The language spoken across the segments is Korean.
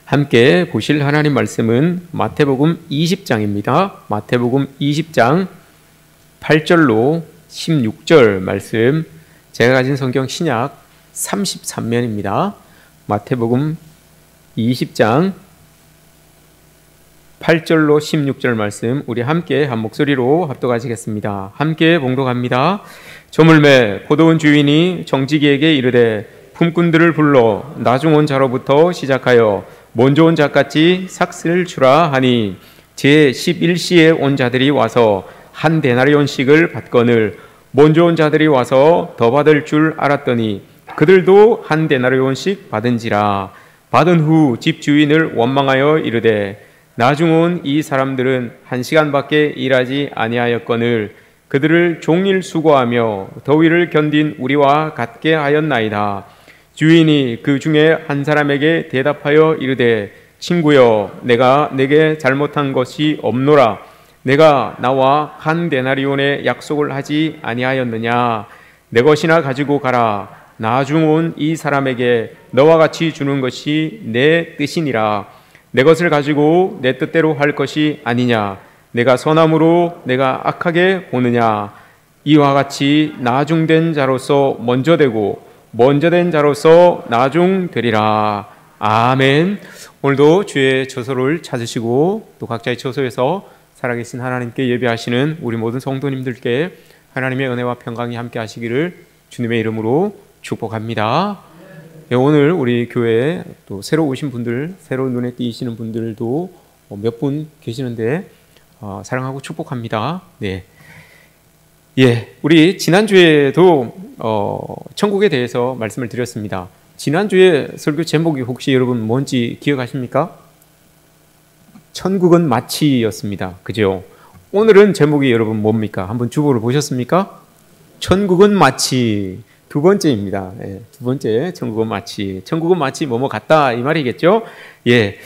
함께 보실 하나님 말씀은 마태복음 20장입니다. 마태복음 20장 8절로 16절 말씀, 제가 가진 성경 신약 33면입니다. 마태복음 20장 8절로 16절 말씀, 우리 함께 한 목소리로 합독하시겠습니다. 함께 봉독합니다. 저물매 포도원 주인이 정직이에게 이르되 품꾼들을 불러 나중 온 자로부터 시작하여 먼저 온 자까지 삭슬을 주라 하니 제11시에 온 자들이 와서 한 데나리온씩을 받거늘 먼저 온 자들이 와서 더 받을 줄 알았더니 그들도 한 데나리온씩 받은지라. 받은 후 집 주인을 원망하여 이르되 나중 온 이 사람들은 1시간밖에 일하지 아니하였거늘 그들을 종일 수고하며 더위를 견딘 우리와 같게 하였나이다. 주인이 그 중에 한 사람에게 대답하여 이르되 친구여, 내가 내게 잘못한 것이 없노라. 내가 나와 한 데나리온의 약속을 하지 아니하였느냐. 내 것이나 가지고 가라. 나중 온 이 사람에게 너와 같이 주는 것이 내 뜻이니라. 내 것을 가지고 내 뜻대로 할 것이 아니냐. 내가 선함으로 내가 악하게 보느냐. 이와 같이 나중된 자로서 먼저 되고 먼저 된 자로서 나중 되리라. 아멘. 오늘도 주의 처소를 찾으시고 또 각자의 처소에서 살아계신 하나님께 예배하시는 우리 모든 성도님들께 하나님의 은혜와 평강이 함께 하시기를 주님의 이름으로 축복합니다. 네, 오늘 우리 교회에 또 새로 오신 분들, 새로 눈에 띄시는 분들도 몇 분 계시는데 사랑하고 축복합니다. 네. 예, 우리 지난주에도 천국에 대해서 말씀을 드렸습니다. 지난주에 설교 제목이 혹시 여러분 뭔지 기억하십니까? 천국은 마치였습니다. 그죠? 오늘은 제목이 여러분 뭡니까? 한번 주보를 보셨습니까? 천국은 마치. 두 번째입니다. 예, 두 번째, 천국은 마치. 천국은 마치 뭐뭐 같다 이 말이겠죠? 예,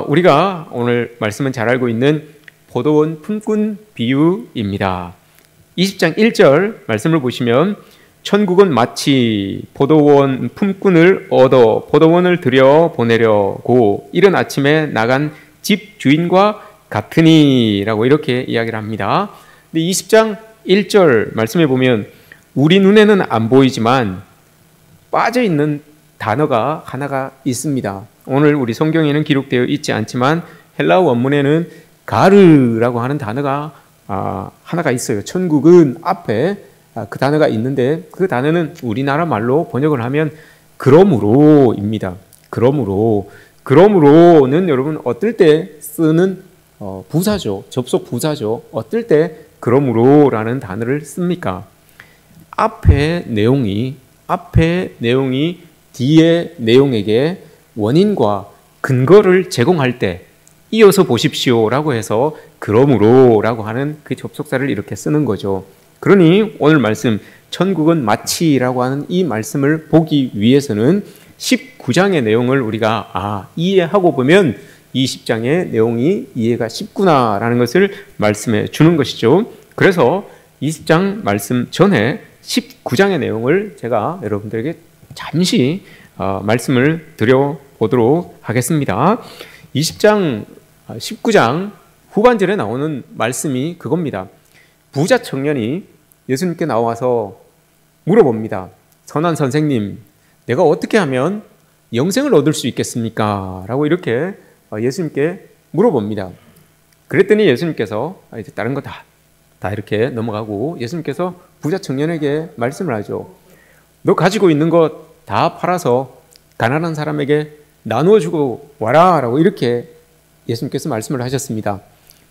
우리가 오늘 말씀은 잘 알고 있는 포도원 품꾼 비유입니다. 20장 1절 말씀을 보시면 천국은 마치 포도원 품꾼을 얻어 포도원을 들여 보내려고 이른 아침에 나간 집 주인과 같으니 라고 이렇게 이야기를 합니다. 근데 20장 1절 말씀에 보면 우리 눈에는 안 보이지만 빠져있는 단어가 하나가 있습니다. 오늘 우리 성경에는 기록되어 있지 않지만 헬라어 원문에는 가르라고 하는 단어가 하나가 있어요. 천국은 앞에 그 단어가 있는데 그 단어는 우리나라 말로 번역을 하면 그러므로입니다. 그러므로는 여러분 어떨 때 쓰는 부사죠. 접속 부사죠. 어떨 때 그러므로라는 단어를 씁니까? 앞에 내용이 뒤에 내용에게 원인과 근거를 제공할 때 이어서 보십시오라고 해서 그러므로라고 하는 그 접속사를 이렇게 쓰는 거죠. 그러니 오늘 말씀 천국은 마치라고 하는 이 말씀을 보기 위해서는 19장의 내용을 우리가 이해하고 보면 20장의 내용이 이해가 쉽구나라는 것을 말씀해 주는 것이죠. 그래서 20장 말씀 전에 19장의 내용을 제가 여러분들에게 잠시 말씀을 드려보도록 하겠습니다. 20장 19장 후반절에 나오는 말씀이 그겁니다. 부자 청년이 예수님께 나와서 물어봅니다. 선한 선생님, 내가 어떻게 하면 영생을 얻을 수 있겠습니까? 라고 이렇게 예수님께 물어봅니다. 그랬더니 예수님께서 이제 다른 거 다 이렇게 넘어가고 예수님께서 부자 청년에게 말씀을 하죠. 너 가지고 있는 것 다 팔아서 가난한 사람에게 나누어 주고 와라 라고 이렇게 예수님께서 말씀을 하셨습니다.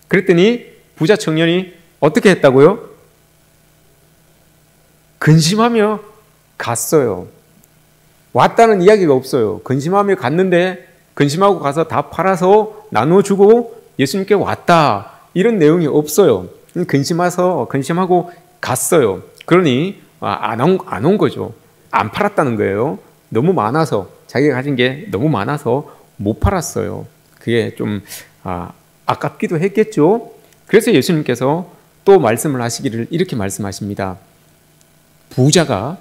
그랬더니 부자 청년이 어떻게 했다고요? 근심하며 갔어요. 왔다는 이야기가 없어요. 근심하며 갔는데 근심하고 가서 다 팔아서 나누어 주고 예수님께 왔다 이런 내용이 없어요. 근심하고 갔어요. 그러니 안 온 거죠. 안 팔았다는 거예요. 너무 많아서, 자기가 가진 게 너무 많아서 못 팔았어요. 그게 좀 아깝기도 했겠죠. 그래서 예수님께서 또 말씀을 하시기를 이렇게 말씀하십니다. 부자가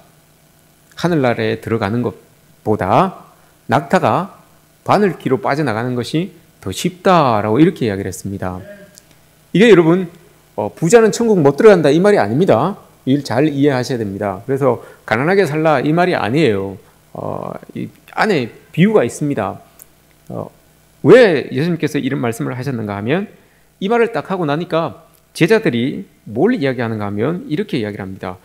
하늘나라에 들어가는 것보다 낙타가 바늘기로 빠져나가는 것이 더 쉽다라고 이렇게 이야기를 했습니다. 이게 여러분 부자는 천국 못 들어간다 이 말이 아닙니다. 이걸 잘 이해하셔야 됩니다. 그래서 가난하게 살라 이 말이 아니에요. 이 안에 비유가 있습니다. 왜 예수님께서 이런 말씀을 하셨는가 하면 이 말을 딱 하고 나니까 제자들이 뭘 이야기하는가 하면 이렇게 이야기를 합니다.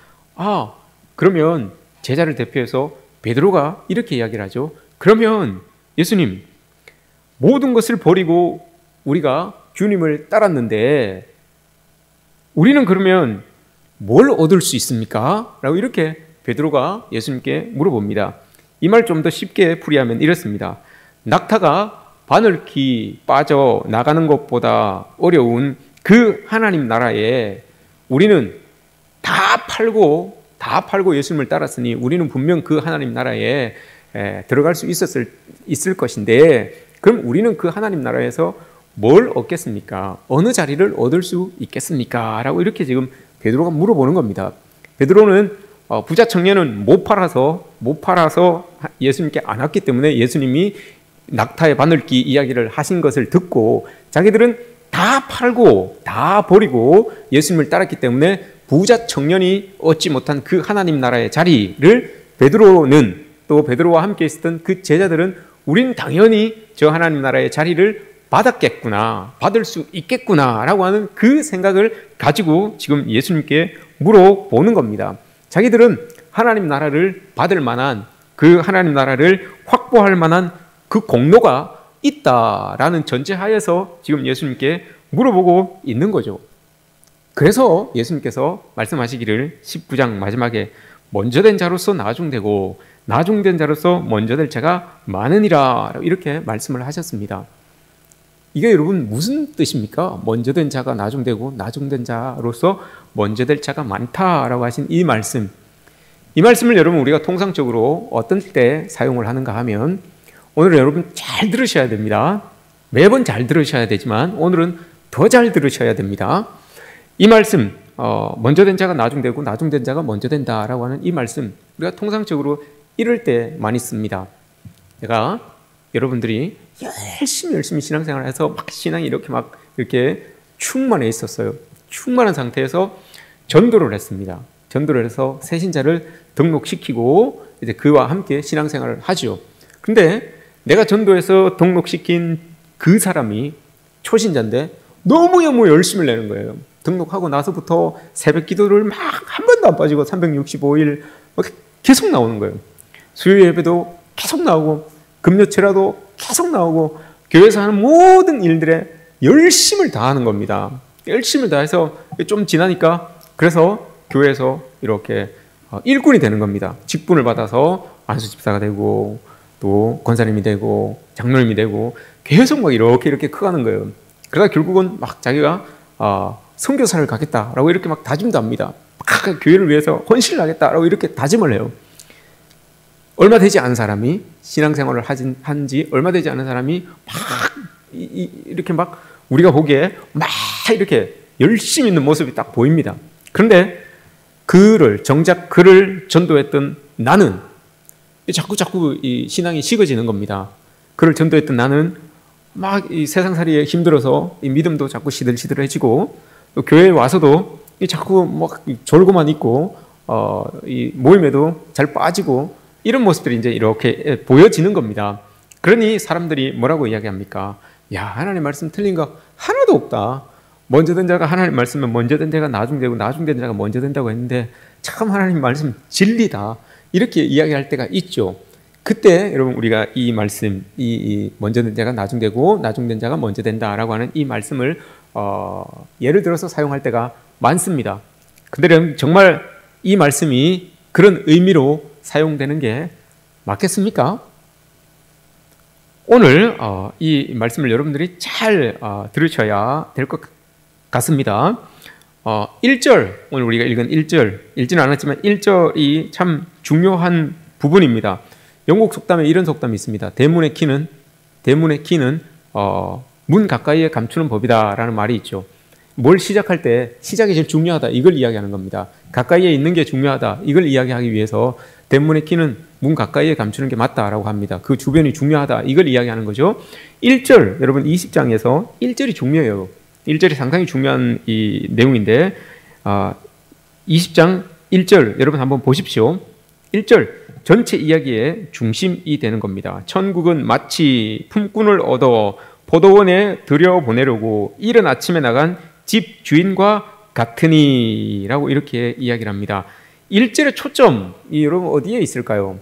그러면 제자를 대표해서 베드로가 이렇게 이야기를 하죠. 그러면 예수님, 모든 것을 버리고 우리가 주님을 따랐는데 우리는 그러면 뭘 얻을 수 있습니까? 라고 이렇게 베드로가 예수님께 물어봅니다. 이 말 좀 더 쉽게 풀이하면 이렇습니다. 낙타가 바늘기 빠져 나가는 것보다 어려운 그 하나님 나라에 우리는 다 팔고 예수님을 따랐으니 우리는 분명 그 하나님 나라에 들어갈 수 있을 것인데 그럼 우리는 그 하나님 나라에서 뭘 얻겠습니까? 어느 자리를 얻을 수 있겠습니까? 라고 이렇게 지금 베드로가 물어보는 겁니다. 베드로는 부자 청년은 못 팔아서 예수님께 안 왔기 때문에 예수님이 낙타의 바늘기 이야기를 하신 것을 듣고 자기들은 다 팔고 다 버리고 예수님을 따랐기 때문에 부자 청년이 얻지 못한 그 하나님 나라의 자리를 베드로는 또 베드로와 함께 있었던 그 제자들은 우리는 당연히 저 하나님 나라의 자리를 받을 수 있겠구나 라고 하는 그 생각을 가지고 지금 예수님께 물어보는 겁니다. 자기들은 하나님 나라를 받을 만한 그 하나님 나라를 확보할 만한 그 공로가 있다라는 전제하에서 지금 예수님께 물어보고 있는 거죠. 그래서 예수님께서 말씀하시기를 19장 마지막에 먼저 된 자로서 나중되고 나중된 자로서 먼저 될 자가 많으니라 이렇게 말씀을 하셨습니다. 이게 여러분 무슨 뜻입니까? 먼저 된 자가 나중되고 나중된 자로서 먼저 될 자가 많다라고 하신 이 말씀을 여러분 우리가 통상적으로 어떤 때 사용을 하는가 하면 오늘 여러분 잘 들으셔야 됩니다. 매번 잘 들으셔야 되지만 오늘은 더 잘 들으셔야 됩니다. 이 말씀 먼저 된 자가 나중되고 나중된 자가 먼저 된다라고 하는 이 말씀 우리가 통상적으로 이럴 때 많이 씁니다. 내가 여러분들이 열심히 신앙생활을 해서 신앙이 이렇게 충만해 있었어요. 충만한 상태에서 전도를 했습니다. 전도를 해서 새신자를 등록시키고 이제 그와 함께 신앙생활을 하죠. 근데 내가 전도해서 등록시킨 그 사람이 초신자인데 너무너무 열심을 내는 거예요. 등록하고 나서부터 새벽 기도를 막 한 번도 안 빠지고 365일 계속 나오는 거예요. 수요 예배도 계속 나오고 금요체라도 계속 나오고 교회에서 하는 모든 일들에 열심을 다하는 겁니다. 열심을 다해서 좀 지나니까 그래서 교회에서 이렇게 일꾼이 되는 겁니다. 직분을 받아서 안수집사가 되고 또 권사님이 되고 장로님이 되고 계속 막 이렇게 커가는 거예요. 그러다 결국은 막 자기가 선교사를 가겠다라고 이렇게 막 다짐도 합니다. 막 교회를 위해서 헌신을 하겠다라고 이렇게 다짐을 해요. 얼마 되지 않은 사람이 신앙생활을 한 지 얼마 되지 않은 사람이 이렇게 막 우리가 보기에 막 이렇게 열심히 있는 모습이 딱 보입니다. 그런데 정작 그를 전도했던 나는 자꾸 이 신앙이 식어지는 겁니다. 그를 전도했던 나는 막 이 세상살이에 힘들어서 이 믿음도 자꾸 시들시들해지고 또 교회에 와서도 자꾸 막 졸고만 있고 이 모임에도 잘 빠지고 이런 모습들이 이제 이렇게 보여지는 겁니다. 그러니 사람들이 뭐라고 이야기합니까? 야, 하나님 말씀 틀린 거 하나도 없다. 먼저 된 자가 하나님 말씀은 먼저 된 자가 나중되고 나중된 자가 먼저 된다고 했는데 참 하나님 말씀 진리다. 이렇게 이야기할 때가 있죠. 그때 여러분 우리가 이 말씀, 이 먼저 된 자가 나중되고 나중된 자가 먼저 된다라고 하는 이 말씀을 예를 들어서 사용할 때가 많습니다. 근데 정말 이 말씀이 그런 의미로 사용되는 게 맞겠습니까? 오늘 이 말씀을 여러분들이 잘 들으셔야 될 것 같습니다. 1절, 오늘 우리가 읽은 1절, 읽지는 않았지만 1절이 참 중요한 부분입니다. 영국 속담에 이런 속담이 있습니다. 대문의 키는 문 가까이에 감추는 법이다라는 말이 있죠. 뭘 시작할 때 시작이 제일 중요하다 이걸 이야기하는 겁니다. 가까이에 있는 게 중요하다 이걸 이야기하기 위해서 대문의 키는 문 가까이에 감추는 게 맞다라고 합니다. 그 주변이 중요하다. 이걸 이야기하는 거죠. 1절, 여러분 20장에서 1절이 중요해요. 1절이 상당히 중요한 이 내용인데 20장 1절 여러분 한번 보십시오. 1절 전체 이야기의 중심이 되는 겁니다. 천국은 마치 품꾼을 얻어 포도원에 들여보내려고 이른 아침에 나간 집 주인과 같으니 라고 이렇게 이야기를 합니다. 1절의 초점이 여러분 어디에 있을까요?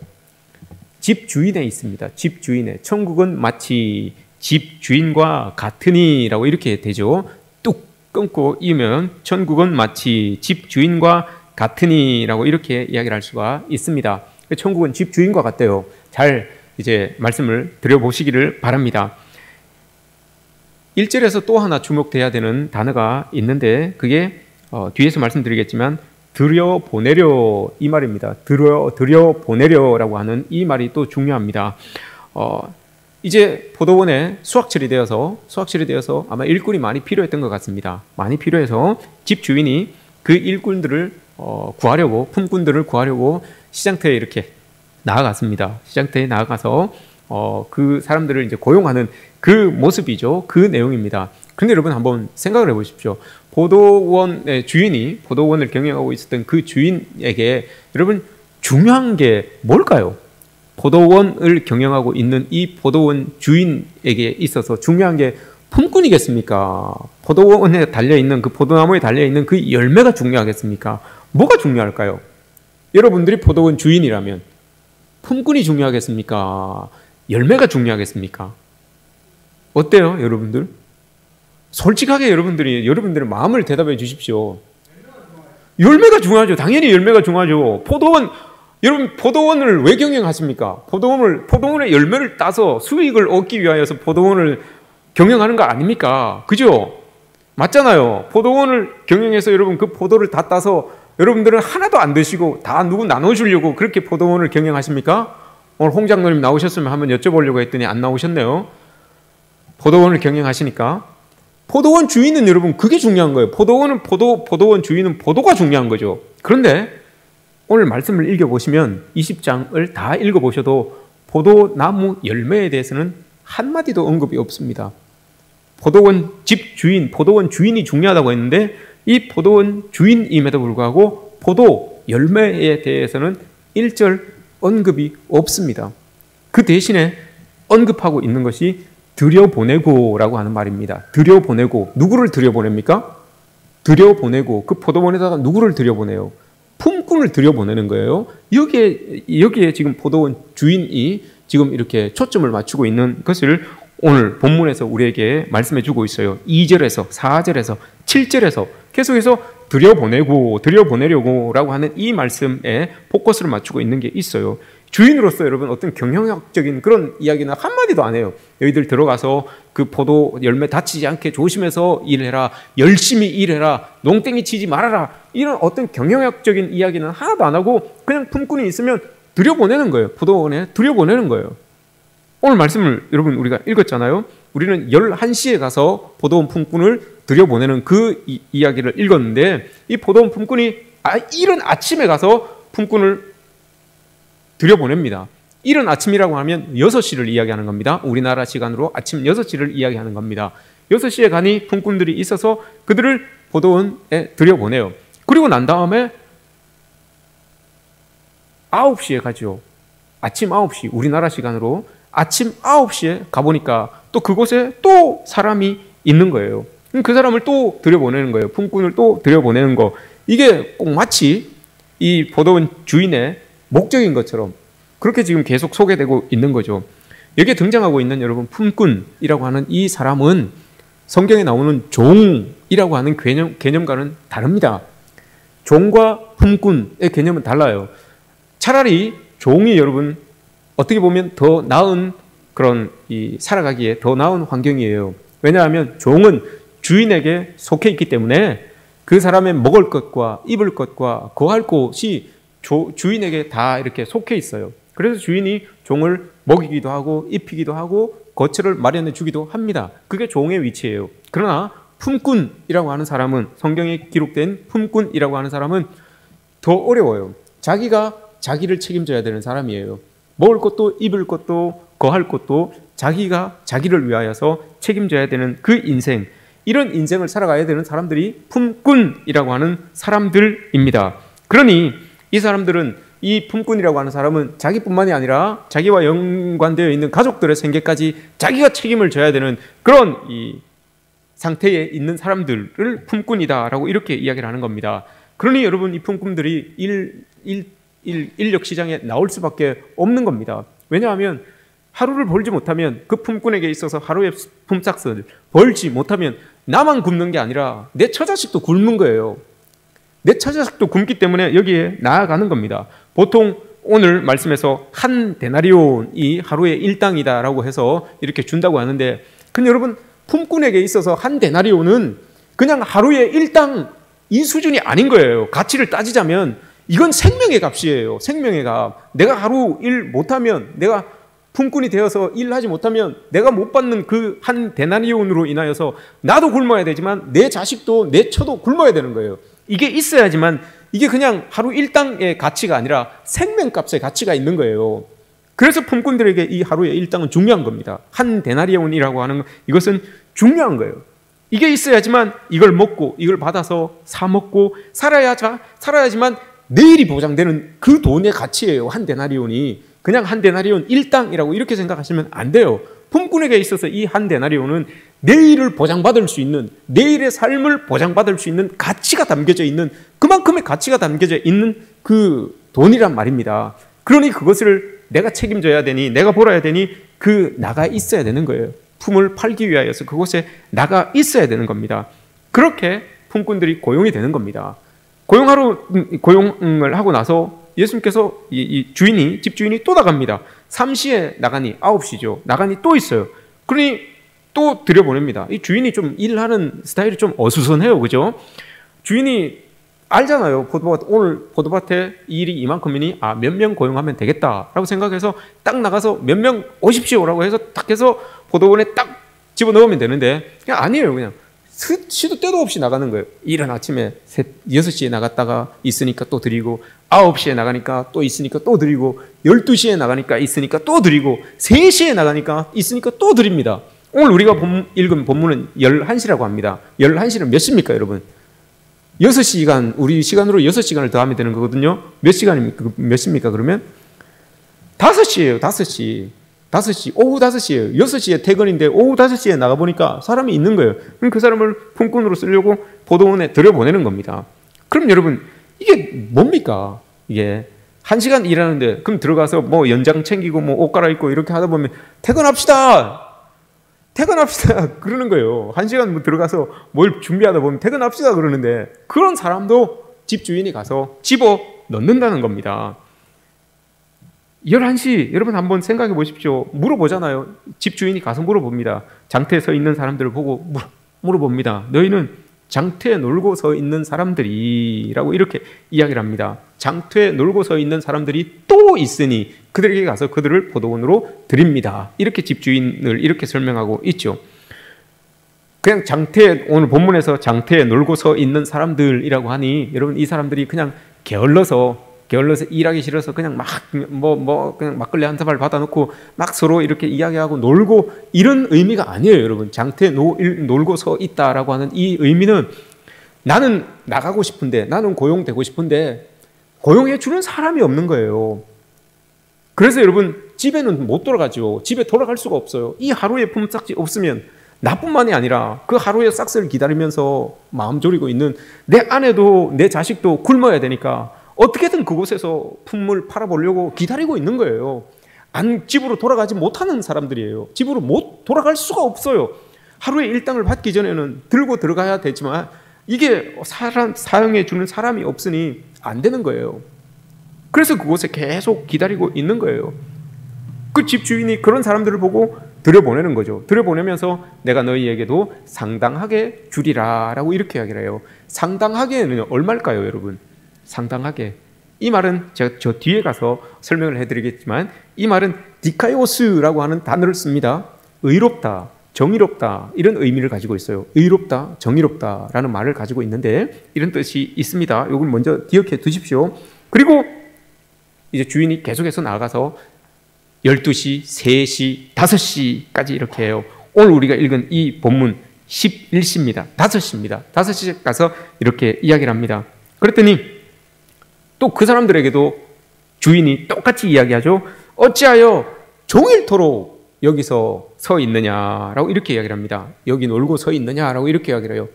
집 주인에 있습니다. 집 주인에. 천국은 마치 집 주인과 같으니 라고 이렇게 되죠. 뚝 끊고 이으면 천국은 마치 집 주인과 같으니 라고 이렇게 이야기를 할 수가 있습니다. 천국은 집 주인과 같대요. 잘 이제 말씀을 드려보시기를 바랍니다. 1절에서 또 하나 주목돼야 되는 단어가 있는데 그게 뒤에서 말씀드리겠지만 들여보내려 이 말입니다. 들여보내려라고 하는 이 말이 또 중요합니다. 이제 포도원에 수확철이 되어서 아마 일꾼이 많이 필요했던 것 같습니다. 많이 필요해서 집 주인이 그 일꾼들을 구하려고, 품꾼들을 구하려고 시장터에 이렇게 나아갔습니다. 시장터에 나아가서 그 사람들을 이제 고용하는 그 모습이죠. 그 내용입니다. 그런데 여러분 한번 생각을 해보십시오. 포도원의 주인이 포도원을 경영하고 있었던 그 주인에게 여러분 중요한 게 뭘까요? 포도원을 경영하고 있는 이 포도원 주인에게 있어서 중요한 게 품꾼이겠습니까? 포도원에 달려있는 그 포도나무에 달려있는 그 열매가 중요하겠습니까? 뭐가 중요할까요? 여러분들이 포도원 주인이라면 품꾼이 중요하겠습니까? 열매가 중요하겠습니까? 어때요, 여러분들? 솔직하게 여러분들의 마음을 대답해 주십시오. 열매가 중요하죠. 당연히 열매가 중요하죠. 여러분 포도원을 왜 경영하십니까? 포도원의 열매를 따서 수익을 얻기 위하여서 포도원을 경영하는 거 아닙니까? 그죠? 맞잖아요. 포도원을 경영해서 여러분 그 포도를 다 따서 여러분들은 하나도 안 드시고 다 누구 나눠주려고 그렇게 포도원을 경영하십니까? 오늘 홍 장로님 나오셨으면 한번 여쭤보려고 했더니 안 나오셨네요. 포도원을 경영하시니까 포도원 주인은 여러분 그게 중요한 거예요. 포도원 주인은 포도가 중요한 거죠. 그런데 오늘 말씀을 읽어보시면 20장을 다 읽어보셔도 포도나무 열매에 대해서는 한마디도 언급이 없습니다. 포도원 주인이 중요하다고 했는데 이 포도원 주인임에도 불구하고 포도 열매에 대해서는 1절 언급이 없습니다. 그 대신에 언급하고 있는 것이 들여보내고라고 하는 말입니다. 들여보내고, 누구를 들여보냅니까? 들여보내고, 그 포도원에다가 누구를 들여보내요? 품꾼을 들여보내는 거예요. 여기에 지금 포도원 주인이 지금 이렇게 초점을 맞추고 있는 것을 오늘 본문에서 우리에게 말씀해 주고 있어요. 2절에서 4절에서 7절에서 계속해서 들여보내려고 라고 하는 이 말씀에 포커스를 맞추고 있는 게 있어요. 주인으로서 여러분 어떤 경영학적인 그런 이야기는 한마디도 안 해요. 너희들 들어가서 그 포도 열매 다치지 않게 조심해서 일해라, 열심히 일해라, 농땡이 치지 말아라, 이런 어떤 경영학적인 이야기는 하나도 안 하고 그냥 품꾼이 있으면 들여보내는 거예요. 포도원에 들여보내는 거예요. 오늘 말씀을 여러분 우리가 읽었잖아요. 우리는 11시에 가서 포도원 품꾼을 들여보내는 그 이야기를 읽었는데 이 포도원 품꾼이 이른 아침에 가서 품꾼을 들여보냅니다. 이른 아침이라고 하면 6시를 이야기하는 겁니다. 우리나라 시간으로 아침 6시를 이야기하는 겁니다. 6시에 가니 품꾼들이 있어서 그들을 포도원에 들여보내요. 그리고 난 다음에 9시에 가죠. 아침 9시, 우리나라 시간으로 아침 9시에 가보니까 또 그곳에 또 사람이 있는 거예요. 그 사람을 또 들여보내는 거예요. 품꾼을 또 들여보내는 거. 이게 꼭 마치 이 포도원 주인의 목적인 것처럼 그렇게 지금 계속 소개되고 있는 거죠. 여기에 등장하고 있는 여러분 품꾼이라고 하는 이 사람은 성경에 나오는 종이라고 하는 개념과는 다릅니다. 종과 품꾼의 개념은 달라요. 차라리 종이 여러분 어떻게 보면 더 나은 그런 살아가기에 더 나은 환경이에요. 왜냐하면 종은 주인에게 속해 있기 때문에 그 사람의 먹을 것과 입을 것과 거할 곳이 주인에게 다 이렇게 속해 있어요. 그래서 주인이 종을 먹이기도 하고 입히기도 하고 거처를 마련해 주기도 합니다. 그게 종의 위치예요. 그러나 품꾼이라고 하는 사람은, 성경에 기록된 품꾼이라고 하는 사람은 더 어려워요. 자기가 자기를 책임져야 되는 사람이에요. 먹을 것도 입을 것도 거할 것도 자기가 자기를 위하여서 책임져야 되는 그 인생, 이런 인생을 살아가야 되는 사람들이 품꾼이라고 하는 사람들입니다. 그러니 이 사람들은, 이 품꾼이라고 하는 사람은 자기뿐만이 아니라 자기와 연관되어 있는 가족들의 생계까지 자기가 책임을 져야 되는 그런 이 상태에 있는 사람들을 품꾼이다라고 이렇게 이야기를 하는 겁니다. 그러니 여러분, 이 품꾼들이 인력 시장에 나올 수밖에 없는 겁니다. 왜냐하면 하루를 벌지 못하면, 그 품꾼에게 있어서 하루의 품삯을 벌지 못하면 나만 굶는 게 아니라 내 처자식도 굶는 거예요. 내 처자식도 굶기 때문에 여기에 나아가는 겁니다. 보통 오늘 말씀에서 한 데나리온이 하루의 일당이다라고 해서 이렇게 준다고 하는데, 근데 여러분, 품꾼에게 있어서 한 데나리온은 그냥 하루의 일당 이 수준이 아닌 거예요. 가치를 따지자면 이건 생명의 값이에요. 생명의 값. 내가 하루 일 못하면, 내가 품꾼이 되어서 일하지 못하면 내가 못 받는 그 한 데나리온으로 인하여서 나도 굶어야 되지만 내 자식도 내 처도 굶어야 되는 거예요. 이게 있어야지만, 이게 그냥 하루 일당의 가치가 아니라 생명값의 가치가 있는 거예요. 그래서 품꾼들에게 이 하루의 일당은 중요한 겁니다. 한 데나리온이라고 하는 것, 이것은 중요한 거예요. 이게 있어야지만 이걸 먹고 이걸 받아서 사 먹고 살아야지만 내일이 보장되는 그 돈의 가치예요. 한 데나리온이. 그냥 한 데나리온 일당이라고 이렇게 생각하시면 안 돼요. 품꾼에게 있어서 이 한 데나리온은 내일을 보장받을 수 있는, 내일의 삶을 보장받을 수 있는 가치가 담겨져 있는, 그만큼의 가치가 담겨져 있는 그 돈이란 말입니다. 그러니 그것을 내가 책임져야 되니, 내가 벌어야 되니 그 나가 있어야 되는 거예요. 품을 팔기 위하여서 그곳에 나가 있어야 되는 겁니다. 그렇게 품꾼들이 고용이 되는 겁니다. 고용을 하고 나서 예수님께서 이 주인이, 집주인이 또 나갑니다. 3시에 나가니, 9시죠. 나가니 또 있어요. 그러니 또 들여보냅니다. 이 주인이 좀 일하는 스타일이 좀 어수선해요. 그죠? 주인이 알잖아요. 오늘 포도밭에 일이 이만큼이니, 몇 명 고용하면 되겠다라고 생각해서 딱 나가서 몇 명 오십시오라고 해서 딱 해서 포도원에 딱 집어넣으면 되는데, 그냥 아니에요. 그냥 시도 때도 없이 나가는 거예요. 이른 아침에 6시에 나갔다가 있으니까 또 드리고, 9시에 나가니까 또 있으니까 또 드리고, 12시에 나가니까 있으니까 또 드리고, 3시에 나가니까 있으니까 또 드립니다. 오늘 우리가 읽은 본문은 11시라고 합니다. 11시는 몇 시입니까, 여러분? 6시간, 우리 시간으로 6시간을 더하면 되는 거거든요. 몇 시간입니까? 몇 시입니까, 그러면? 5시예요, 5시. 5시, 오후 5시예요. 6시에 퇴근인데 오후 5시에 나가보니까 사람이 있는 거예요. 그럼 그 사람을 품꾼으로 쓰려고 포도원에 들여보내는 겁니다. 그럼 여러분, 이게 뭡니까? 이게 1시간 일하는데, 그럼 들어가서 뭐 연장 챙기고 뭐 옷 갈아입고 이렇게 하다 보면 퇴근합시다! 그러는 거예요. 1시간 뭐 들어가서 뭘 준비하다 보면 퇴근합시다 그러는데, 그런 사람도 집주인이 가서 집어 넣는다는 겁니다. 11시, 여러분 한번 생각해 보십시오. 물어보잖아요. 집주인이 가서 물어봅니다. 장터에 서 있는 사람들을 보고 물어봅니다. 너희는 장터에 놀고 서 있는 사람들이라고 이렇게 이야기를 합니다. 장터에 놀고 서 있는 사람들이 또 있으니 그들에게 가서 그들을 포도원으로 드립니다. 이렇게 집주인을 이렇게 설명하고 있죠. 그냥 장터에, 오늘 본문에서 장터에 놀고 서 있는 사람들이라고 하니, 여러분 이 사람들이 그냥 게을러서 일하기 싫어서 그냥 막 그냥 막걸리 한 사발 받아놓고 막 서로 이렇게 이야기하고 놀고, 이런 의미가 아니에요. 여러분, 장터에 놀고 서 있다라고 하는 이 의미는, 나는 나가고 싶은데, 나는 고용되고 싶은데 고용해 주는 사람이 없는 거예요. 그래서 여러분, 집에는 못 돌아가죠. 집에 돌아갈 수가 없어요. 이 하루의 품삯이 없으면 나뿐만이 아니라 그 하루의 싹스를 기다리면서 마음 졸이고 있는 내 아내도 내 자식도 굶어야 되니까 어떻게든 그곳에서 품을 팔아보려고 기다리고 있는 거예요. 집으로 돌아가지 못하는 사람들이에요. 집으로 못 돌아갈 수가 없어요. 하루의 일당을 받기 전에는 들고 들어가야 되지만 이게 사용해 주는 사람이 없으니 안 되는 거예요. 그래서 그곳에 계속 기다리고 있는 거예요. 그 집주인이 그런 사람들을 보고 들여보내는 거죠. 들여보내면서 내가 너희에게도 상당하게 주리라 라고 이렇게 이야기를 해요. 상당하게는 얼마일까요, 여러분? 상당하게. 이 말은 제가 저 뒤에 가서 설명을 해드리겠지만, 이 말은 디카이오스라고 하는 단어를 씁니다. 의롭다, 정의롭다, 이런 의미를 가지고 있어요. 의롭다, 정의롭다라는 말을 가지고 있는데 이런 뜻이 있습니다. 이걸 먼저 기억해 두십시오. 그리고 이제 주인이 계속해서 나가서 12시, 3시, 5시까지 이렇게 해요. 오늘 우리가 읽은 이 본문 11시입니다. 5시입니다. 5시에 가서 이렇게 이야기를 합니다. 그랬더니 또 그 사람들에게도 주인이 똑같이 이야기하죠. 어찌하여 종일토록 여기서 서 있느냐라고 이렇게 이야기를 합니다. 여기 놀고 서 있느냐라고 이렇게 이야기를 해요.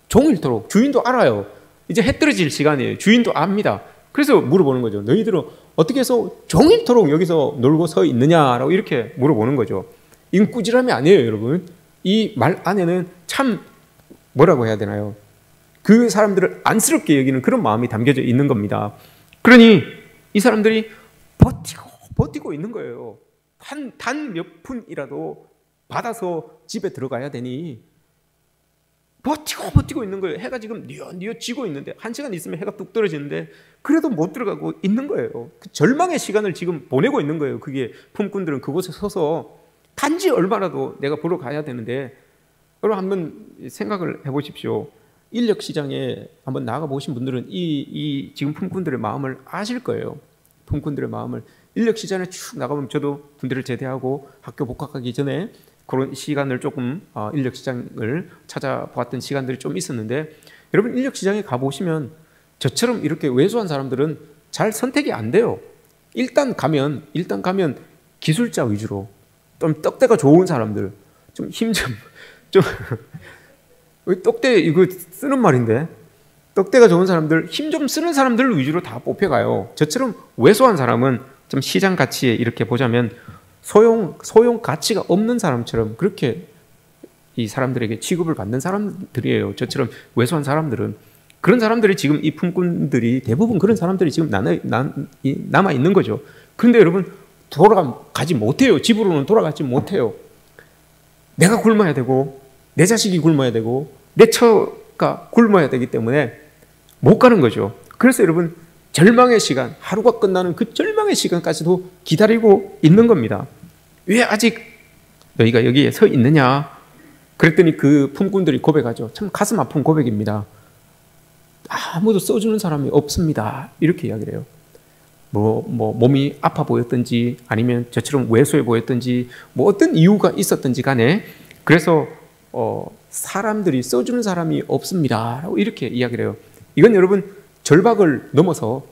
종일토록. 주인도 알아요. 이제 해 떨어질 시간이에요. 주인도 압니다. 그래서 물어보는 거죠. 너희들은 어떻게 해서 종일토록 여기서 놀고 서 있느냐라고 이렇게 물어보는 거죠. 이건 꾸지람이 아니에요, 여러분. 이 말 안에는 참 뭐라고 해야 되나요? 그 사람들을 안쓰럽게 여기는 그런 마음이 담겨져 있는 겁니다. 그러니 이 사람들이 버티고 있는 거예요. 단 몇 푼이라도 받아서 집에 들어가야 되니 버티고 있는 거예요. 해가 지금 뉘어 지고 있는데 1시간 있으면 해가 뚝 떨어지는데 그래도 못 들어가고 있는 거예요. 그 절망의 시간을 지금 보내고 있는 거예요. 그게 품꾼들은 그곳에 서서 단지 얼마라도 내가 보러 가야 되는데, 여러분 한번 생각을 해보십시오. 인력시장에 한번 나가보신 분들은 이 지금 품꾼들의 마음을 아실 거예요. 품꾼들의 마음을. 인력시장에 쭉 나가보면, 저도 군대를 제대하고 학교 복학하기 전에 그런 시간을 조금 인력시장을 찾아봤던 시간들이 좀 있었는데, 여러분 인력시장에 가보시면 저처럼 이렇게 왜소한 사람들은 잘 선택이 안 돼요. 일단 가면 기술자 위주로, 좀 떡대가 좋은 사람들, 좀 힘 좀 떡대 이거 쓰는 말인데, 떡대가 좋은 사람들, 힘 좀 쓰는 사람들 위주로 다 뽑혀가요. 저처럼 왜소한 사람은 좀 시장 가치에 이렇게 보자면 소용 가치가 없는 사람처럼 그렇게 이 사람들에게 취급을 받는 사람들이에요. 저처럼 왜소한 사람들은. 그런 사람들이 지금 이 품꾼들이 대부분 그런 사람들이 지금 남아 있는 거죠. 그런데 여러분 돌아가지 못해요. 집으로는 돌아가지 못해요. 내가 굶어야 되고 내 자식이 굶어야 되고 내 처가 굶어야 되기 때문에 못 가는 거죠. 그래서 여러분 절망의 시간, 하루가 끝나는 그 절망의 시간까지도 기다리고 있는 겁니다. 왜 아직 너희가 여기에 서 있느냐? 그랬더니 그 품꾼들이 고백하죠. 참 가슴 아픈 고백입니다. 아무도 써주는 사람이 없습니다. 이렇게 이야기를 해요. 몸이 아파 보였든지 아니면 저처럼 왜소해 보였든지 어떤 이유가 있었든지 간에 그래서 사람들이 써주는 사람이 없습니다. 라고 이렇게 이야기를 해요. 이건 여러분 절박을 넘어서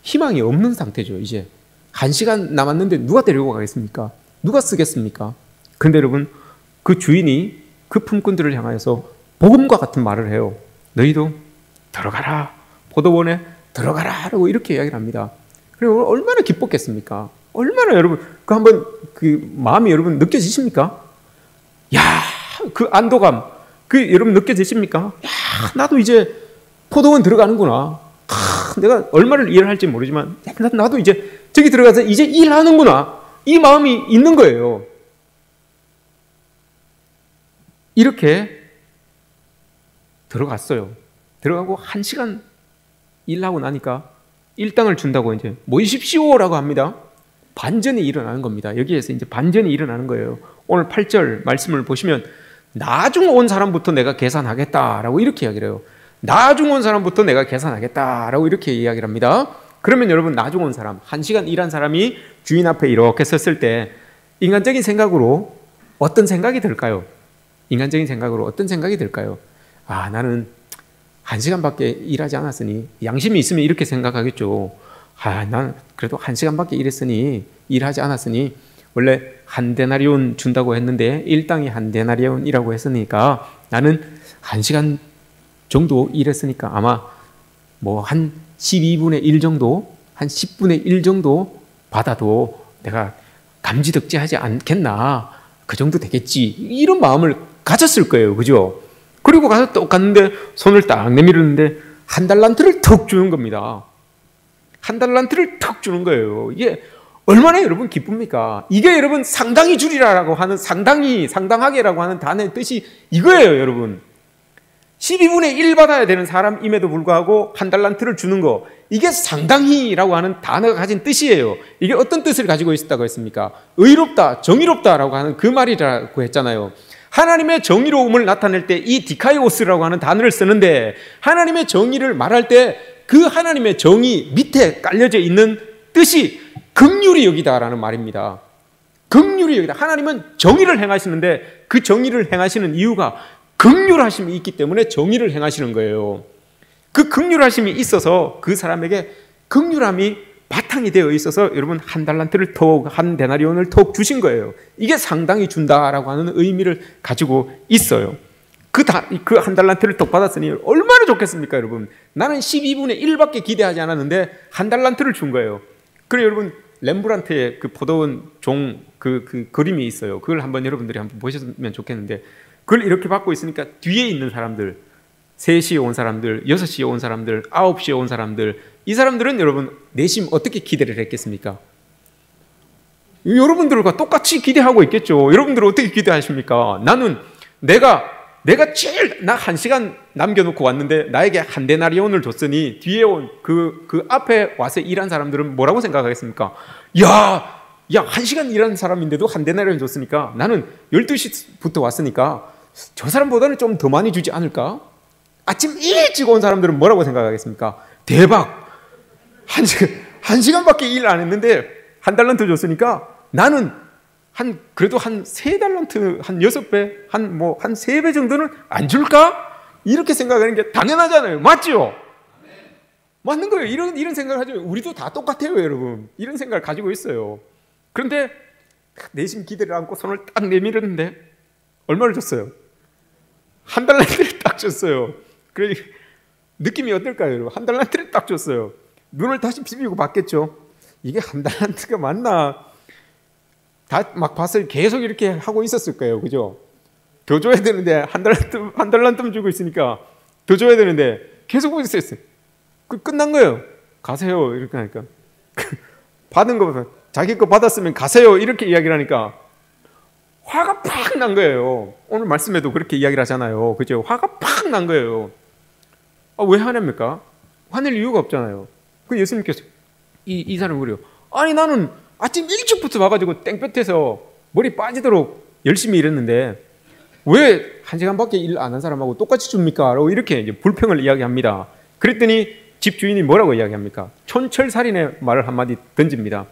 희망이 없는 상태죠. 이제 1시간 남았는데 누가 데리고 가겠습니까? 누가 쓰겠습니까? 그런데 여러분 그 주인이 그 품꾼들을 향하여서 복음과 같은 말을 해요. 너희도 들어가라. 포도원에 들어가라. 라고 이렇게 이야기를 합니다. 그리고 얼마나 기뻤겠습니까? 얼마나 여러분 한번 그 마음이 여러분 느껴지십니까? 야, 그 안도감 여러분 느껴지십니까? 야, 나도 이제 포도원 들어가는구나. 내가 얼마를 일을 할지 모르지만 나도 이제 저기 들어가서 이제 일하는구나. 이 마음이 있는 거예요. 이렇게 들어갔어요. 들어가고 1시간 일하고 나니까 일당을 준다고 이제 모이십시오라고 합니다. 반전이 일어나는 겁니다. 여기에서 이제 반전이 일어나는 거예요. 오늘 8절 말씀을 보시면 나중 온 사람부터 내가 계산하겠다라고 이렇게 이야기를 해요. 나중 온 사람부터 내가 계산하겠다라고 이렇게 이야기를 합니다. 그러면 여러분 나중 온 사람, 1시간 일한 사람이 주인 앞에 이렇게 섰을 때 인간적인 생각으로 어떤 생각이 들까요? 인간적인 생각으로 어떤 생각이 들까요? 나는 1시간밖에 일하지 않았으니, 양심이 있으면 이렇게 생각하겠죠. 난 그래도 1시간밖에 일하지 않았으니 원래 한 데나리온 준다고 했는데 일당이 한 데나리온이라고 했으니까 나는 1시간 정도 일했으니까 아마 한 12분의 1 정도, 한 10분의 1 정도 받아도 내가 감지덕지하지 않겠나, 그 정도 되겠지, 이런 마음을 가졌을 거예요. 그죠? 그리고 가서 또 갔는데 손을 딱 내밀었는데 1달란트를 턱 주는 겁니다. 1달란트를 턱 주는 거예요. 이게 얼마나 여러분 기쁩니까? 이게 여러분 상당히 주리라라고 하는, 상당하게라고 하는 단어의 뜻이 이거예요, 여러분. 12분의 1 받아야 되는 사람임에도 불구하고 1달란트를 주는 거, 이게 상당히라고 하는 단어가 가진 뜻이에요. 이게 어떤 뜻을 가지고 있었다고 했습니까? 의롭다, 정의롭다라고 하는 그 말이라고 했잖아요. 하나님의 정의로움을 나타낼 때 이 디카이오스라고 하는 단어를 쓰는데, 하나님의 정의를 말할 때 그 하나님의 정의 밑에 깔려져 있는 뜻이 긍휼히 여기다라는 말입니다. 긍휼히 여기다. 하나님은 정의를 행하시는데 그 정의를 행하시는 이유가 긍휼하심이 있기 때문에 정의를 행하시는 거예요. 그 긍휼하심이 있어서 그 사람에게 긍휼함이 바탕이 되어 있어서 여러분 한 달란트를 톡, 한 데나리온을 톡 주신 거예요. 이게 상당히 준다라고 하는 의미를 가지고 있어요. 그 한 달란트를 톡 받았으니 얼마나 좋겠습니까, 여러분? 나는 12분의 1밖에 기대하지 않았는데 한 달란트를 준 거예요. 그래 여러분 렘브란트의 그 포도원 종 그 그림이 있어요. 그걸 한번 여러분들이 한번 보셨으면 좋겠는데 그걸 이렇게 받고 있으니까 뒤에 있는 사람들 3시에 온 사람들, 6시에 온 사람들, 9시에 온 사람들 이 사람들은 여러분 내심 어떻게 기대를 했겠습니까? 여러분들과 똑같이 기대하고 있겠죠. 여러분들은 어떻게 기대하십니까? 나는 내가 제일 나 1시간 남겨놓고 왔는데 나에게 한 데나리온을 줬으니 뒤에 온 그 앞에 와서 일한 사람들은 뭐라고 생각하겠습니까? 야 1시간 일하는 사람인데도 한 데나리온 줬으니까 나는 12시부터 왔으니까 저 사람보다는 좀 더 많이 주지 않을까? 아침 일찍 온 사람들은 뭐라고 생각하겠습니까? 대박! 1시간밖에 일 안 했는데 한 달란트 줬으니까 나는 그래도 한 3달란트, 한 6배, 한 3배 정도는 안 줄까? 이렇게 생각하는 게 당연하잖아요. 맞죠? 맞는 거예요. 이런 생각을 하죠. 우리도 다 똑같아요, 여러분. 이런 생각을 가지고 있어요. 그런데 내심 기대를 안고 손을 딱 내밀었는데 얼마를 줬어요? 한 달란트를 딱 줬어요. 그래 느낌이 어떨까요, 여러분? 한 달란트를 딱 줬어요. 눈을 다시 비비고 봤겠죠. 이게 한 달란트가 맞나? 다 막 봤을 계속 이렇게 하고 있었을 거예요, 그죠? 더 줘야 되는데 한 달란트만 주고 있으니까 더 줘야 되는데 계속 보고 있었어요. 끝난 거예요. 가세요 이렇게 하니까 받은 거 자기 거 받았으면 가세요 이렇게 이야기를 하니까 화가 팍 난 거예요. 오늘 말씀에도 그렇게 이야기를 하잖아요, 그죠? 화가 팍 난 거예요. 왜 화냅니까? 화낼 이유가 없잖아요. 그 예수님께서 이 사람이 그래요. 아니 나는 아침 일찍부터 와가지고 땡볕에서 머리 빠지도록 열심히 일했는데 왜 1시간밖에 일 안 한 사람하고 똑같이 줍니까? 라고 이렇게 이제 불평을 이야기합니다. 그랬더니 집 주인이 뭐라고 이야기합니까? 촌철살인의 말을 한마디 던집니다.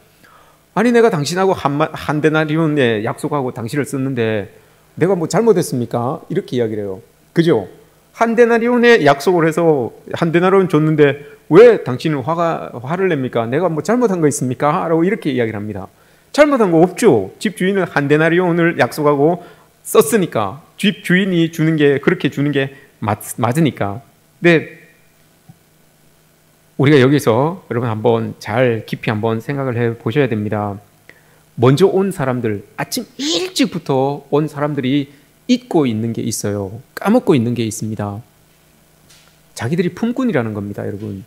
아니 내가 당신하고 한 데나리온에 약속하고 당신을 썼는데 내가 뭐 잘못했습니까? 이렇게 이야기를 해요. 그죠? 한 데나리온에 약속을 해서 한 데나리온 줬는데 왜 당신은 화를 냅니까? 내가 뭐 잘못한 거 있습니까? 라고 이렇게 이야기를 합니다. 잘못한 거 없죠. 집 주인은 한 데나리온을 약속하고 썼으니까 집 주인이 주는 게 그렇게 주는 게 맞으니까. 근데 우리가 여기서 여러분 한번 잘 깊이 한번 생각을 해 보셔야 됩니다. 먼저 온 사람들, 아침 일찍부터 온 사람들이 잊고 있는 게 있어요. 까먹고 있는 게 있습니다. 자기들이 품꾼이라는 겁니다, 여러분.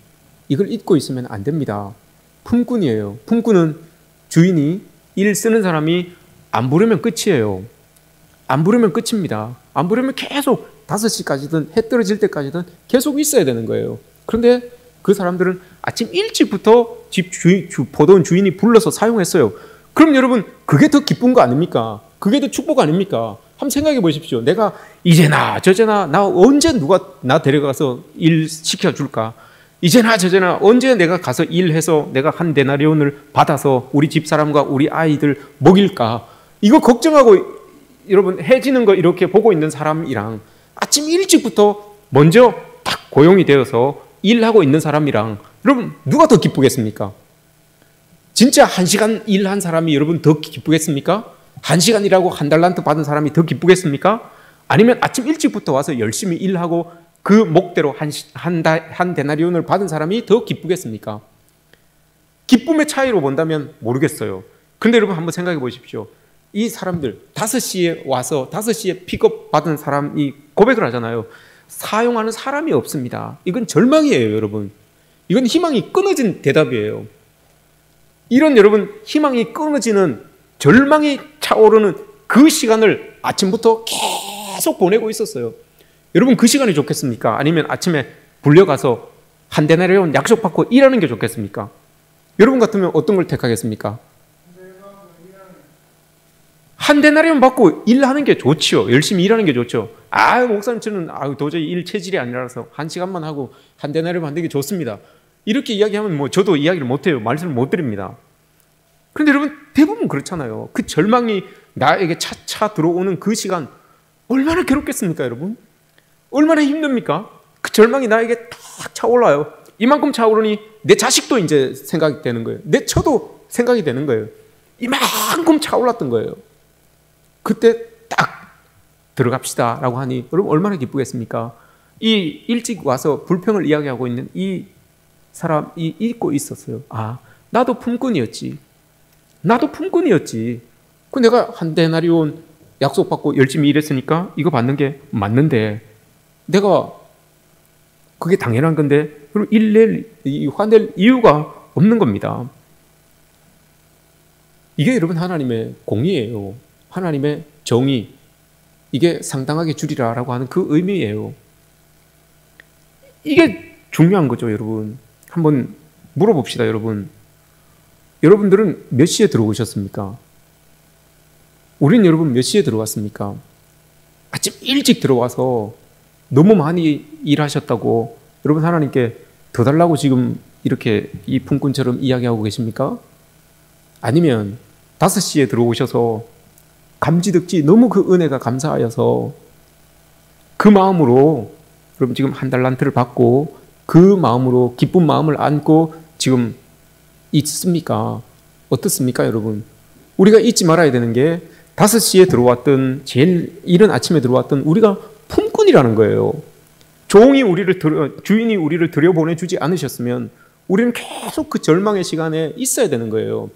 이걸 잊고 있으면 안 됩니다. 품꾼이에요. 품꾼은 주인이 일 쓰는 사람이 안 부르면 끝이에요. 안 부르면 끝입니다. 안 부르면 계속 5시까지든 해 떨어질 때까지든 계속 있어야 되는 거예요. 그런데 그 사람들은 아침 일찍부터 포도원 주인이 불러서 사용했어요. 그럼 여러분 그게 더 기쁜 거 아닙니까? 그게 더 축복 아닙니까? 한번 생각해 보십시오. 내가 이제나 저제나 나 언제 누가 나 데려가서 일 시켜줄까? 이제나 저제나 언제 내가 가서 일해서 내가 한 데나리온을 받아서 우리 집사람과 우리 아이들 먹일까? 이거 걱정하고 여러분 해지는 거 이렇게 보고 있는 사람이랑 아침 일찍부터 먼저 딱 고용이 되어서 일하고 있는 사람이랑 여러분 누가 더 기쁘겠습니까? 진짜 1시간 일한 사람이 여러분 더 기쁘겠습니까? 1시간 일하고 한 달란트 받은 사람이 더 기쁘겠습니까? 아니면 아침 일찍부터 와서 열심히 일하고 그 목대로 한 데나리온을 받은 사람이 더 기쁘겠습니까? 기쁨의 차이로 본다면 모르겠어요. 그런데 여러분 한번 생각해 보십시오. 이 사람들 5시에 와서 5시에 픽업 받은 사람이 고백을 하잖아요. 사용하는 사람이 없습니다. 이건 절망이에요, 여러분. 이건 희망이 끊어진 대답이에요. 이런 여러분 희망이 끊어지는 절망이 차오르는 그 시간을 아침부터 계속 보내고 있었어요. 여러분 그 시간이 좋겠습니까? 아니면 아침에 불려가서 한 데나리온 약속받고 일하는 게 좋겠습니까? 여러분 같으면 어떤 걸 택하겠습니까? 한 데나리온 받고 일하는 게 좋지요. 열심히 일하는 게 좋죠. 목사님 저는 도저히 일 체질이 아니라서 1시간만 하고 한 데나리온 받는 게 좋습니다. 이렇게 이야기하면 저도 이야기를 못해요. 말씀을 못 드립니다. 그런데 여러분 대부분 그렇잖아요. 그 절망이 나에게 차차 들어오는 그 시간 얼마나 괴롭겠습니까, 여러분? 얼마나 힘듭니까? 그 절망이 나에게 탁 차올라요. 이만큼 차오르니 내 자식도 이제 생각이 되는 거예요. 내 처도 생각이 되는 거예요. 이만큼 차올랐던 거예요. 그때 딱 들어갑시다 라고 하니 여러분 얼마나 기쁘겠습니까? 이 일찍 와서 불평을 이야기하고 있는 이 사람이 잊고 있었어요. 아, 나도 품꾼이었지. 그 내가 한 데나리온 약속받고 열심히 일했으니까 이거 받는 게 맞는데 내가 그게 당연한 건데 그럼 화낼 이유가 없는 겁니다. 이게 여러분 하나님의 공의예요. 하나님의 정의. 이게 상당하게 주리라 라고 하는 그 의미예요. 이게 중요한 거죠, 여러분. 한번 물어봅시다, 여러분. 여러분들은 몇 시에 들어오셨습니까? 우린 여러분 몇 시에 들어왔습니까? 아침 일찍 들어와서 너무 많이 일하셨다고 여러분 하나님께 더 달라고 지금 이렇게 이 품꾼처럼 이야기하고 계십니까? 아니면 5시에 들어오셔서 감지덕지 너무 그 은혜가 감사하여서 그 마음으로 여러분 지금 한 달란트를 받고 그 마음으로 기쁜 마음을 안고 지금 있습니까? 어떻습니까, 여러분? 우리가 잊지 말아야 되는 게 5시에 들어왔던 제일 이른 아침에 들어왔던 우리가 품꾼이라는 거예요. 주인이 우리를 들여보내주지 않으셨으면 우리는 계속 그 절망의 시간에 있어야 되는 거예요.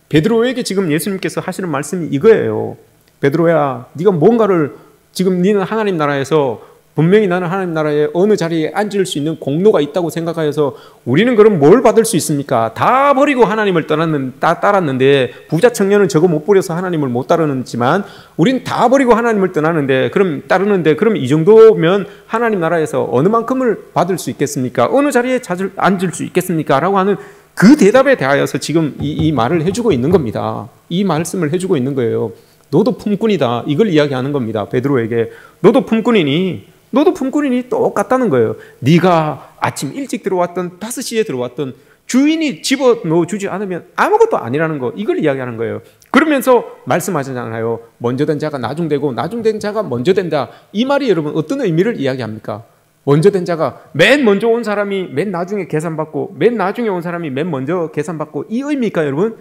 베드로에게 지금 예수님께서 하시는 말씀이 이거예요. 베드로야, 네가 뭔가를 지금 너는 하나님 나라에서 분명히 나는 하나님 나라의 어느 자리에 앉을 수 있는 공로가 있다고 생각하여서 우리는 그럼 뭘 받을 수 있습니까? 다 버리고 하나님을 따랐는데 부자 청년은 저거 못 버려서 하나님을 못 따르지만 우린 다 버리고 하나님을 따르는데 그럼 이 정도면 하나님 나라에서 어느 만큼을 받을 수 있겠습니까? 어느 자리에 앉을 수 있겠습니까? 라고 하는 그 대답에 대하여서 지금 이 말을 해주고 있는 겁니다. 이 말씀을 해주고 있는 거예요. 너도 품꾼이다. 이걸 이야기하는 겁니다. 베드로에게. 너도 품꾼이니 똑같다는 거예요. 네가 아침 일찍 들어왔던 5시에 들어왔던 주인이 집어넣어 주지 않으면 아무것도 아니라는 거, 이걸 이야기하는 거예요. 그러면서 말씀하잖아요. 먼저 된 자가 나중되고 나중된 자가 먼저 된다. 이 말이 여러분 어떤 의미를 이야기합니까? 먼저 된 자가 맨 먼저 온 사람이 맨 나중에 계산받고 맨 나중에 온 사람이 맨 먼저 계산받고 이 의미입니까, 여러분?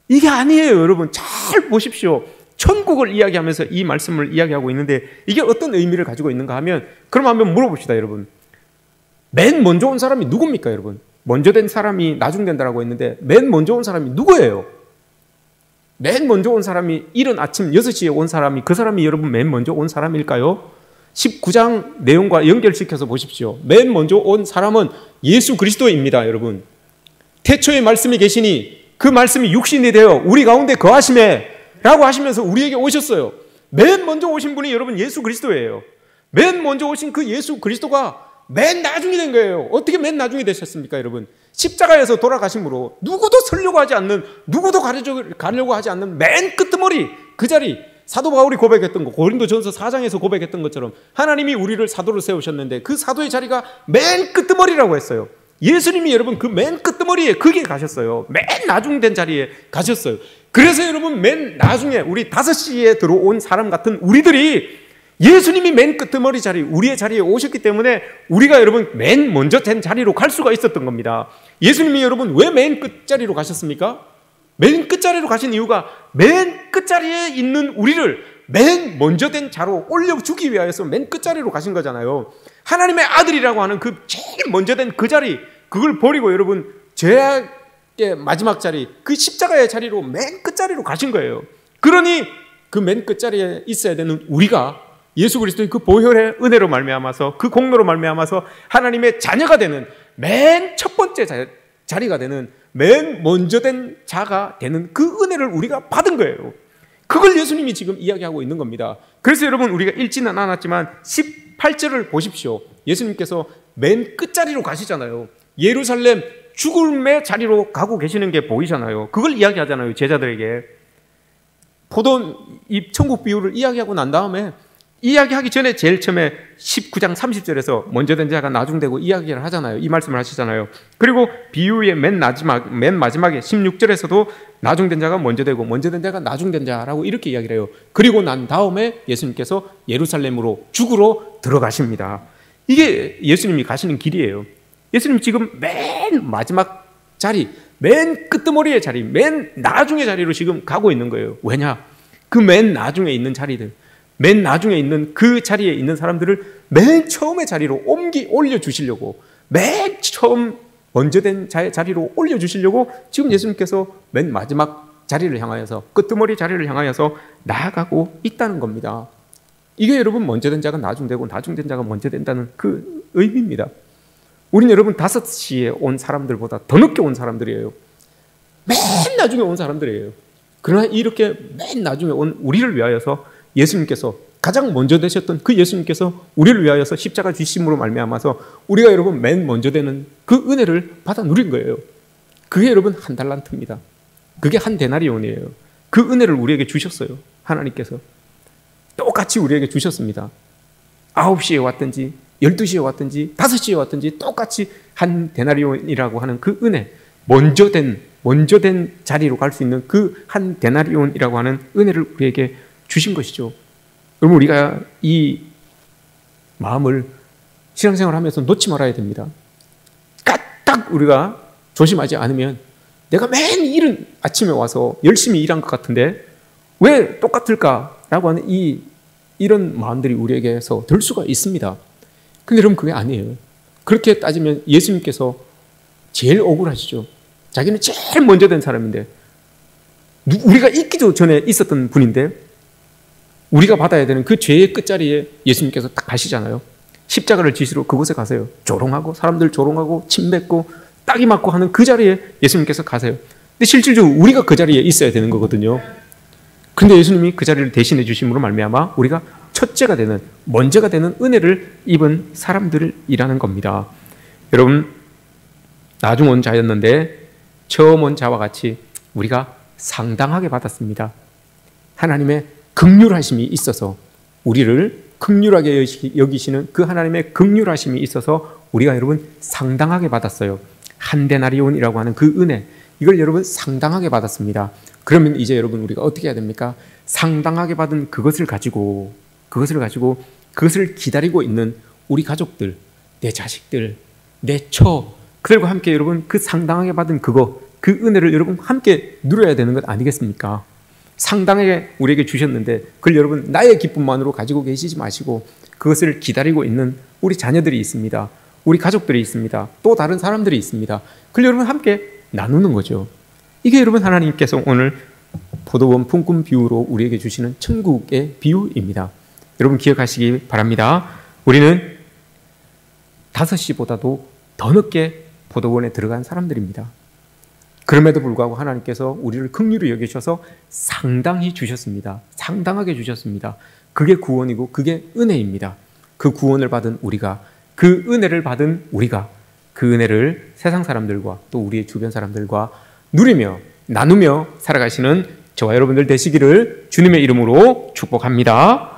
이게 아니에요, 여러분. 잘 보십시오. 천국을 이야기하면서 이 말씀을 이야기하고 있는데 이게 어떤 의미를 가지고 있는가 하면, 그럼 한번 물어봅시다, 여러분. 맨 먼저 온 사람이 누굽니까, 여러분? 먼저 된 사람이 나중 된다라고 했는데 맨 먼저 온 사람이 누구예요? 맨 먼저 온 사람이 이른 아침 6시에 온 사람이, 그 사람이 여러분 맨 먼저 온 사람일까요? 19장 내용과 연결시켜서 보십시오. 맨 먼저 온 사람은 예수 그리스도입니다, 여러분. 태초에 말씀이 계시니 그 말씀이 육신이 되어 우리 가운데 거하심에 라고 하시면서 우리에게 오셨어요. 맨 먼저 오신 분이 여러분 예수 그리스도예요. 맨 먼저 오신 그 예수 그리스도가 맨 나중이 된 거예요. 어떻게 맨 나중이 되셨습니까, 여러분? 십자가에서 돌아가심으로 누구도 서려고 하지 않는, 누구도 가려고 하지 않는 맨 끄트머리 그 자리, 사도 바울이 고백했던 거, 고린도전서 4장에서 고백했던 것처럼 하나님이 우리를 사도로 세우셨는데 그 사도의 자리가 맨 끄트머리라고 했어요. 예수님이 여러분 그 맨 끄트머리에 거기에 가셨어요. 맨 나중 된 자리에 가셨어요. 그래서 여러분 맨 나중에 우리 5시에 들어온 사람 같은 우리들이 예수님이 맨 끄트머리 자리, 우리의 자리에 오셨기 때문에 우리가 여러분 맨 먼저 된 자리로 갈 수가 있었던 겁니다. 예수님이 여러분 왜 맨 끝자리로 가셨습니까? 맨 끝자리로 가신 이유가 맨 끝자리에 있는 우리를 맨 먼저 된 자로 올려주기 위하여서 맨 끝자리로 가신 거잖아요. 하나님의 아들이라고 하는 그 제일 먼저 된 그 자리, 그걸 버리고 여러분 죄악의 마지막 자리, 그 십자가의 자리로 맨 끝자리로 가신 거예요. 그러니 그 맨 끝자리에 있어야 되는 우리가 예수 그리스도의 그 보혈의 은혜로 말미암아서, 그 공로로 말미암아서 하나님의 자녀가 되는 맨 첫 번째 자리가 되는, 맨 먼저 된 자가 되는 그 은혜를 우리가 받은 거예요. 그걸 예수님이 지금 이야기하고 있는 겁니다. 그래서 여러분 우리가 읽지는 않았지만 18절을 보십시오. 예수님께서 맨 끝자리로 가시잖아요. 예루살렘 죽음의 자리로 가고 계시는 게 보이잖아요. 그걸 이야기하잖아요, 제자들에게. 이 천국 비유를 이야기하고 난 다음에 이야기하기 전에 제일 처음에 19장 30절에서 먼저 된 자가 나중되고 이야기를 하잖아요. 이 말씀을 하시잖아요. 그리고 비유의 맨 마지막에 16절에서도 나중된 자가 먼저 되고 먼저 된 자가 나중된 자라고 이렇게 이야기를 해요. 그리고 난 다음에 예수님께서 예루살렘으로 죽으러 들어가십니다. 이게 예수님이 가시는 길이에요. 예수님 지금 맨 마지막 자리, 맨 끄트머리의 자리, 맨 나중의 자리로 지금 가고 있는 거예요. 왜냐? 그 맨 나중에 있는 자리들, 맨 나중에 있는 그 자리에 있는 사람들을 맨 처음의 자리로 올려주시려고, 맨 처음 먼저 된 자리로 올려주시려고 지금 예수님께서 맨 마지막 자리를 향하여서, 끄트머리 자리를 향하여서 나아가고 있다는 겁니다. 이게 여러분 먼저 된 자가 나중되고 나중된 자가 먼저 된다는 그 의미입니다. 우리는 여러분 5시에 온 사람들보다 더 늦게 온 사람들이에요. 맨 나중에 온 사람들이에요. 그러나 이렇게 맨 나중에 온 우리를 위하여서 예수님께서, 가장 먼저 되셨던 그 예수님께서 우리를 위하여서 십자가 지심으로 말미암아서 우리가 여러분 맨 먼저 되는 그 은혜를 받아 누린 거예요. 그게 여러분 한 달란트입니다. 그게 한 데나리온이에요. 그 은혜를 우리에게 주셨어요. 하나님께서 똑같이 우리에게 주셨습니다. 9시에 왔든지 12시에 왔든지 5시에 왔든지 똑같이 한 데나리온이라고 하는 그 은혜, 먼저 된 자리로 갈 수 있는 그 한 데나리온이라고 하는 은혜를 우리에게 주신 것이죠. 여러분, 우리가 이 마음을 신앙생활을 하면서 놓지 말아야 됩니다. 까딱 우리가 조심하지 않으면 내가 맨 이른 아침에 와서 열심히 일한 것 같은데 왜 똑같을까라고 하는 이런 마음들이 우리에게서 들 수가 있습니다. 근데 여러분, 그게 아니에요. 그렇게 따지면 예수님께서 제일 억울하시죠. 자기는 제일 먼저 된 사람인데, 우리가 있기도 전에 있었던 분인데 우리가 받아야 되는 그 죄의 끝자리에 예수님께서 딱 가시잖아요. 십자가를 지시러 그곳에 가세요. 조롱하고 사람들 조롱하고 침 뱉고 따기 맞고 하는 그 자리에 예수님께서 가세요. 근데 실질적으로 우리가 그 자리에 있어야 되는 거거든요. 근데 예수님이 그 자리를 대신해 주심으로 말미암아 우리가 첫째가 되는, 먼저가 되는 은혜를 입은 사람들이라는 겁니다. 여러분, 나중 온 자였는데 처음 온 자와 같이 우리가 상당하게 받았습니다. 하나님의 긍휼하심이 있어서, 우리를 긍휼하게 여기시는 그 하나님의 긍휼하심이 있어서 우리가 여러분 상당하게 받았어요. 한 데나리온이라고 하는 그 은혜, 이걸 여러분 상당하게 받았습니다. 그러면 이제 여러분 우리가 어떻게 해야 됩니까? 상당하게 받은 그것을 가지고 그것을 기다리고 있는 우리 가족들, 내 자식들, 내 처, 그들과 함께 여러분 그 상당하게 받은 그 은혜를 여러분 함께 누려야 되는 것 아니겠습니까? 상당하게 우리에게 주셨는데 그걸 여러분 나의 기쁨만으로 가지고 계시지 마시고 그것을 기다리고 있는 우리 자녀들이 있습니다. 우리 가족들이 있습니다. 또 다른 사람들이 있습니다. 그걸 여러분 함께 나누는 거죠. 이게 여러분 하나님께서 오늘 포도원 품꾼 비유로 우리에게 주시는 천국의 비유입니다. 여러분 기억하시기 바랍니다. 우리는 5시보다도 더 늦게 포도원에 들어간 사람들입니다. 그럼에도 불구하고 하나님께서 우리를 긍휼히 여기셔서 상당히 주셨습니다. 상당하게 주셨습니다. 그게 구원이고 그게 은혜입니다. 그 구원을 받은 우리가, 그 은혜를 받은 우리가 그 은혜를 세상 사람들과 또 우리의 주변 사람들과 누리며 나누며 살아가시는 저와 여러분들 되시기를 주님의 이름으로 축복합니다.